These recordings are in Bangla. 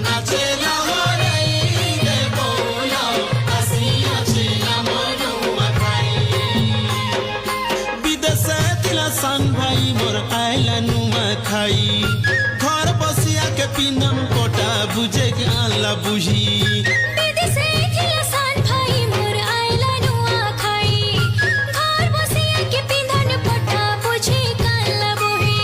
নাচে লহরাই রে বৌল আসিয়াছে আমার নুয়াখাই বিদেশে তিলা সান ভাই মোর আইলা নুয়াখাই ঘর বসিয়া কে পিনন কোটা বুঝে গেলা বুঝি বিদেশে ଥିଲା ସାନ ଭାଇ ମୋର ଆଇଲା ନୂଆଖାଇ ଘର ବସିଆ କେ ପିନ୍ଧନ ପଟା ବୁଝି କାଲା ବହି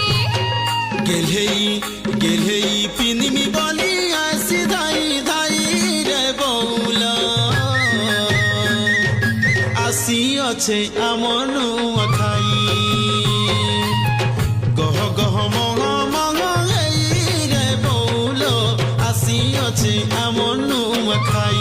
গেলহেই পিনিমি বলি আসি ধাই ধাই রে বৌল আসি আছে আমার নুয়াখাই গহ গহ মহ মহ এই রে বৌল আসি আছে আমার নুয়াখাই